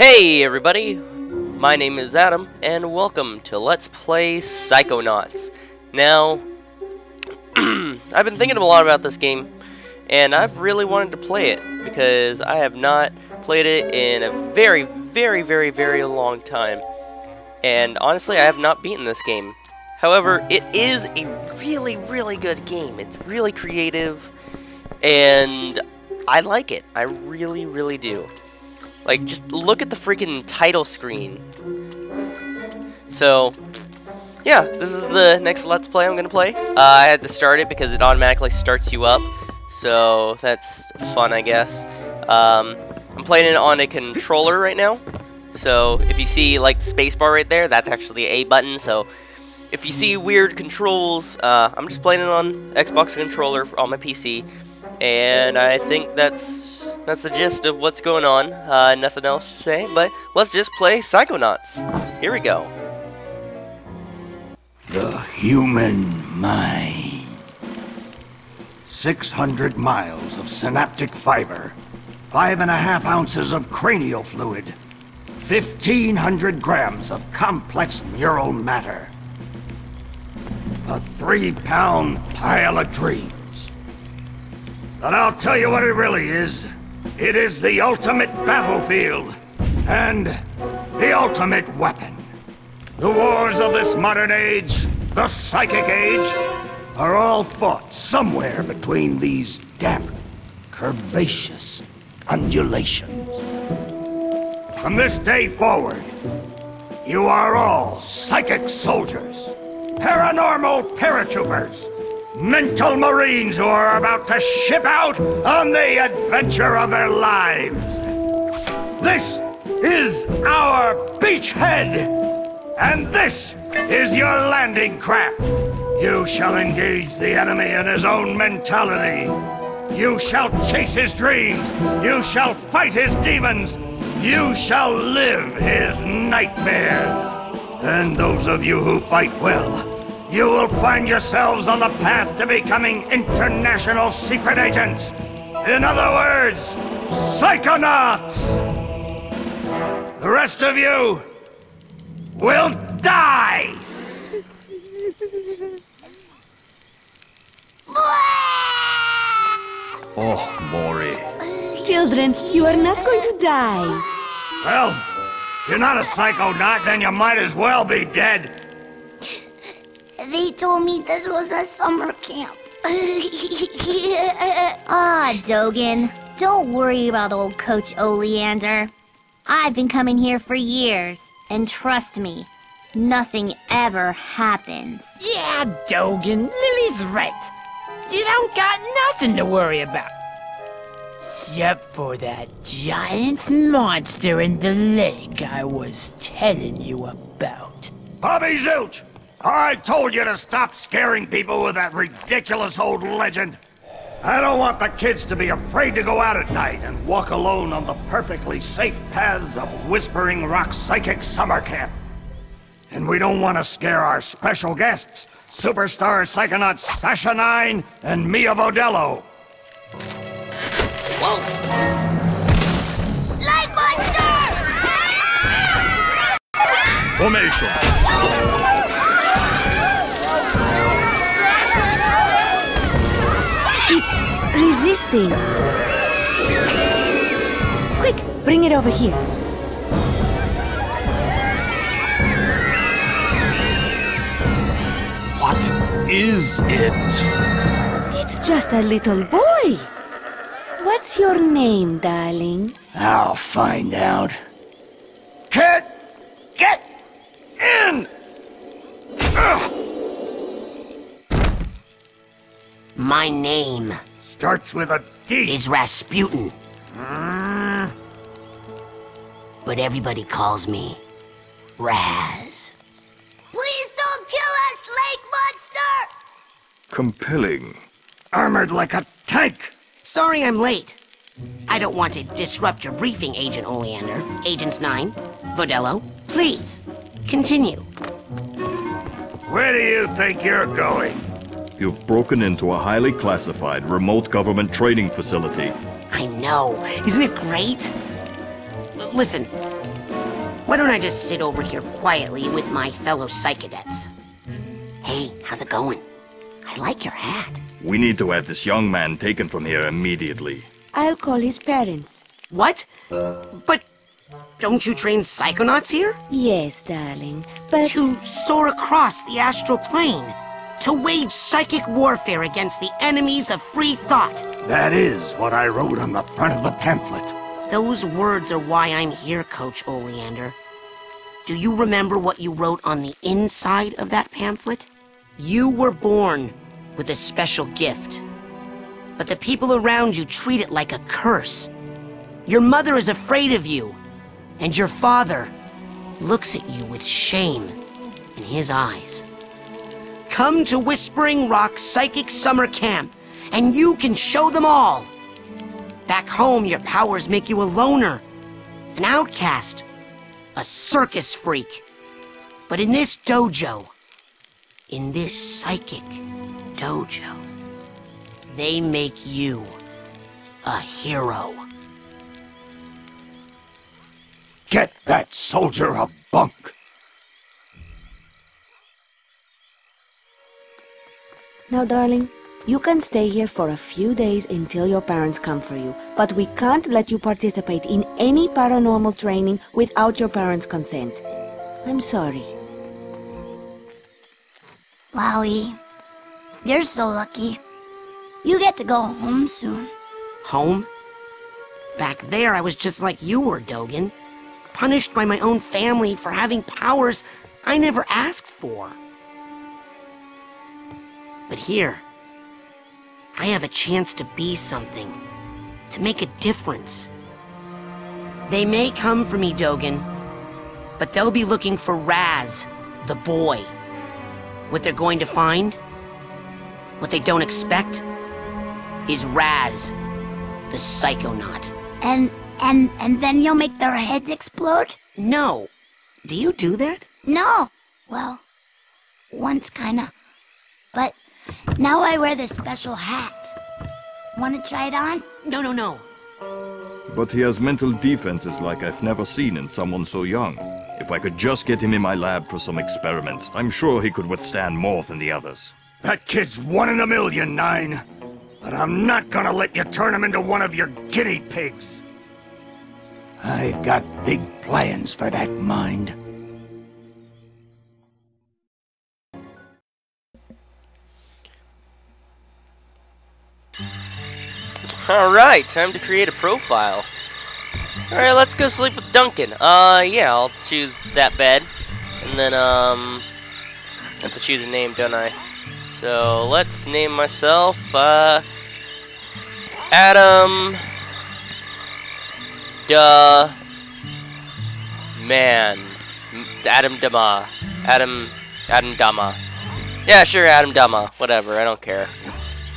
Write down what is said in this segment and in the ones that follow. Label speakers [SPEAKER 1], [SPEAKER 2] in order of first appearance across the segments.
[SPEAKER 1] Hey everybody, my name is Adam, and welcome to Let's Play Psychonauts. Now, I've been thinking a lot about this game, and I've really wanted to play it, because I have not played it in a very long time. And honestly, I have not beaten this game. However, it is a really good game. It's really creative, and I like it. I really do. Like, just look at the freaking title screen. So, yeah, this is the next Let's Play I'm gonna play. I had to start it because it automatically starts you up. So, that's fun, I guess. I'm playing it on a controller right now. So, if you see, like, the spacebar right there, that's actually the A button. So, if you see weird controls, I'm just playing it on Xbox controller on my PC. And I think that's the gist of what's going on. Nothing else to say, but let's just play Psychonauts. Here we go.
[SPEAKER 2] The human mind. 600 miles of synaptic fiber, 5.5 ounces of cranial fluid, 1,500 grams of complex neural matter, a 3-pound pile of dreams. But I'll tell you what it really is. It is the ultimate battlefield, and the ultimate weapon. The wars of this modern age, the psychic age, are all fought somewhere between these damp, curvaceous undulations. From this day forward, you are all psychic soldiers, paranormal paratroopers, mental marines who are about to ship out on the adventure of their lives. This is our beachhead, and this is your landing craft. You shall engage the enemy in his own mentality. You shall chase his dreams. You shall fight his demons. You shall live his nightmares. And those of you who fight well, you will find yourselves on the path to becoming international secret agents. In other words, Psychonauts! The rest of you will die!
[SPEAKER 3] Oh, Maury.
[SPEAKER 4] Children, you are not going to die.
[SPEAKER 2] Well, if you're not a Psychonaut, then you might as well be dead.
[SPEAKER 5] They told me this was a summer camp.
[SPEAKER 6] Dogan. Don't worry about old Coach Oleander. I've been coming here for years, and trust me, nothing ever happens.
[SPEAKER 7] Yeah, Dogan, Lily's right. You don't got nothing to worry about. Except for that giant monster in the lake I was telling you about.
[SPEAKER 2] Bobby Zilch! I told you to stop scaring people with that ridiculous old legend. I don't want the kids to be afraid to go out at night and walk alone on the perfectly safe paths of Whispering Rock Psychic Summer Camp. And we don't want to scare our special guests, superstar psychonauts Sasha 9 and Mia Vodello.
[SPEAKER 5] Whoa! Light monster!
[SPEAKER 3] Formation.
[SPEAKER 4] It's resisting. Quick, bring it over here.
[SPEAKER 3] What is it?
[SPEAKER 4] It's just a little boy. What's your name, darling?
[SPEAKER 2] I'll find out. Kid, get in! Ugh.
[SPEAKER 8] My name
[SPEAKER 2] Starts with a D.
[SPEAKER 8] is Rasputin, but everybody calls me Raz.
[SPEAKER 5] Please don't kill us, Lake Monster!
[SPEAKER 3] Compelling.
[SPEAKER 2] Armored like a tank.
[SPEAKER 8] Sorry I'm late. I don't want to disrupt your briefing, Agent Oleander. Agents 9, Vodello, please, continue.
[SPEAKER 2] Where do you think you're going?
[SPEAKER 3] You've broken into a highly classified remote government training facility.
[SPEAKER 8] I know. Isn't it great? Listen, Why don't I just sit over here quietly with my fellow Psychonauts? Hey, how's it going? I like your hat.
[SPEAKER 3] We need to have this young man taken from here immediately.
[SPEAKER 4] I'll call his parents.
[SPEAKER 8] What? But don't you train Psychonauts here?
[SPEAKER 4] Yes, darling, but...
[SPEAKER 8] To soar across the astral plane. To wage psychic warfare against the enemies of free thought.
[SPEAKER 2] That is what I wrote on the front of the pamphlet.
[SPEAKER 8] Those words are why I'm here, Coach Oleander. Do you remember what you wrote on the inside of that pamphlet? You were born with a special gift. But the people around you treat it like a curse. Your mother is afraid of you. And your father looks at you with shame in his eyes. Come to Whispering Rock Psychic Summer Camp, and you can show them all. Back home, your powers make you a loner, an outcast, a circus freak. But in this dojo, in this psychic dojo, they make you a hero.
[SPEAKER 2] Get that soldier a bunk.
[SPEAKER 4] Now, darling, you can stay here for a few days until your parents come for you, but we can't let you participate in any paranormal training without your parents' consent. I'm sorry.
[SPEAKER 5] Wowie. You're so lucky. You get to go home soon.
[SPEAKER 8] Home? Back there, I was just like you were, Dogen. Punished by my own family for having powers I never asked for. But here, I have a chance to be something, to make a difference. They may come for me, Dogen, but they'll be looking for Raz, the boy. What they're going to find, what they don't expect, is Raz, the Psychonaut.
[SPEAKER 5] And then you'll make their heads explode?
[SPEAKER 8] No. Do you do that?
[SPEAKER 5] No. Well, once kinda. But now I wear this special hat. Wanna try it on?
[SPEAKER 8] No.
[SPEAKER 3] But he has mental defenses like I've never seen in someone so young. If I could just get him in my lab for some experiments, I'm sure he could withstand more than the others.
[SPEAKER 2] That kid's 1 in a million, Nine. But I'm not gonna let you turn him into one of your guinea pigs. I've got big plans for that mind.
[SPEAKER 1] Alright, time to create a profile. Alright, let's go sleep with Duncan. Yeah, I'll choose that bed. And then, I have to choose a name, don't I? So, let's name myself, Adam... Man. Adam Dama. Adam Dama. Yeah, sure, Adam Dama. Whatever, I don't care.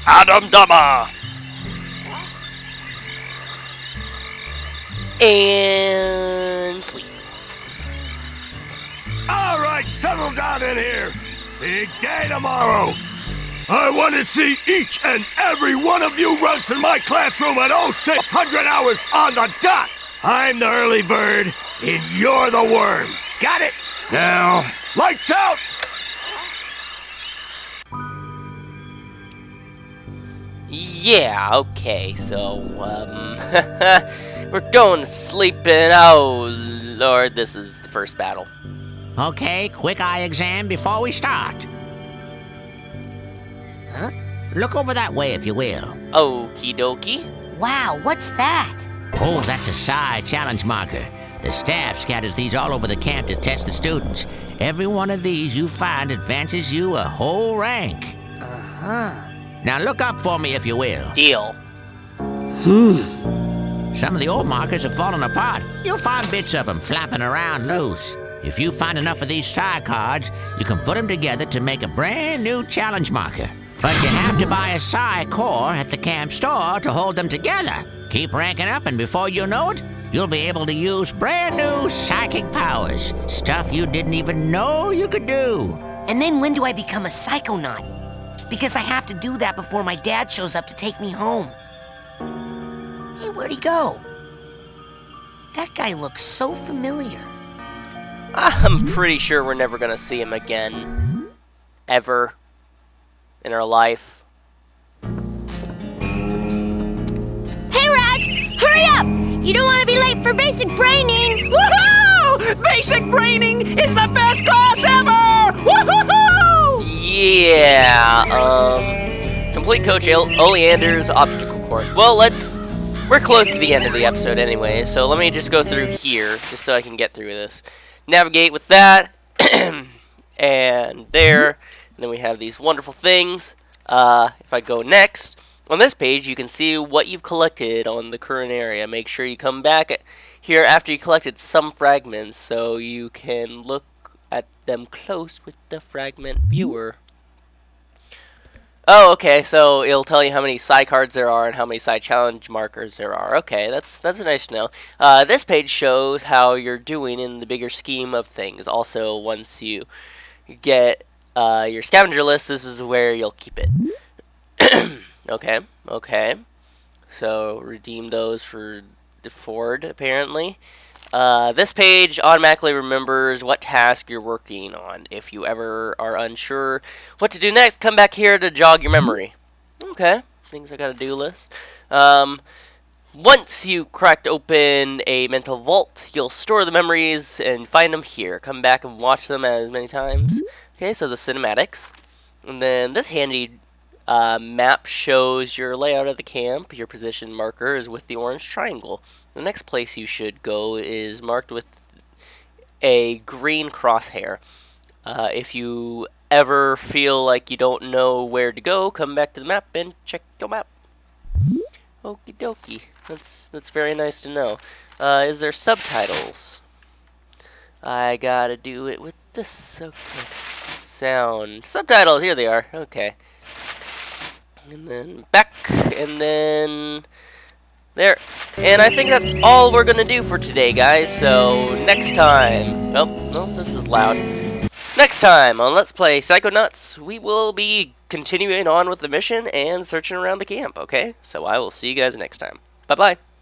[SPEAKER 1] Adam Dama! And sleep.
[SPEAKER 2] All right, settle down in here. Big day tomorrow. I want to see each and every one of you runts in my classroom at 0600 hours on the dot. I'm the early bird, and you're the worms. Got it? Now, lights out!
[SPEAKER 1] Yeah, okay, so, we're going to sleep and, oh, Lord, this is the first battle.
[SPEAKER 9] Okay, quick eye exam before we start.
[SPEAKER 8] Huh?
[SPEAKER 9] Look over that way, if you will.
[SPEAKER 1] Okie dokie.
[SPEAKER 8] Wow, what's that?
[SPEAKER 9] Oh, that's a Psi challenge marker. The staff scatters these all over the camp to test the students. Every one of these you find advances you a whole rank.
[SPEAKER 8] Uh-huh.
[SPEAKER 9] Now look up for me, if you will.
[SPEAKER 1] Deal.
[SPEAKER 9] Some of the old markers have fallen apart. You'll find bits of them flapping around loose. If you find enough of these Psi cards, you can put them together to make a brand new challenge marker. But you have to buy a Psi core at the camp store to hold them together. Keep ranking up, and before you know it, you'll be able to use brand new psychic powers. Stuff you didn't even know you could do.
[SPEAKER 8] And then when do I become a Psychonaut? Because I have to do that before my dad shows up to take me home. Hey, where'd he go? That guy looks so familiar.
[SPEAKER 1] I'm pretty sure we're never gonna see him again. Ever. In our life.
[SPEAKER 6] Hey, Raz! Hurry up! You don't want to be late for basic braining!
[SPEAKER 7] Woohoo! Basic braining is the best class ever! Woohoo!
[SPEAKER 1] Yeah, complete Coach Oleander's obstacle course. Well, we're close to the end of the episode anyway, so let me just go through here, just so I can get through this. Navigate with that, and there, and then we have these wonderful things. If I go next, on this page, you can see what you've collected on the current area. Make sure you come back here after you collected some fragments, so you can look at them close with the fragment viewer. Oh, okay, so it'll tell you how many Psy cards there are and how many Psy challenge markers there are. Okay, that's nice to know. This page shows how you're doing in the bigger scheme of things. Also, once you get your scavenger list, this is where you'll keep it. Okay. So, redeem those for the Ford, apparently. This page automatically remembers what task you're working on. If you ever are unsure what to do next, come back here to jog your memory. Okay, things I gotta do list. Once you cracked open a mental vault, you'll store the memories and find them here. Come back and watch them as many times. Okay, so the cinematics. And then this handy map shows your layout of the camp. Your position marker is with the orange triangle. The next place you should go is marked with a green crosshair. If you ever feel like you don't know where to go, come back to the map and check your map. Okie dokie. That's very nice to know. Is there subtitles? I gotta do it with this. Okay. Sound. Subtitles, here they are. Okay. And then back, and then there. And I think that's all we're gonna do for today, guys. So next time, oh, this is loud. Next time on Let's Play Psychonauts, we will be continuing on with the mission and searching around the camp. Okay, so I will see you guys next time. Bye bye.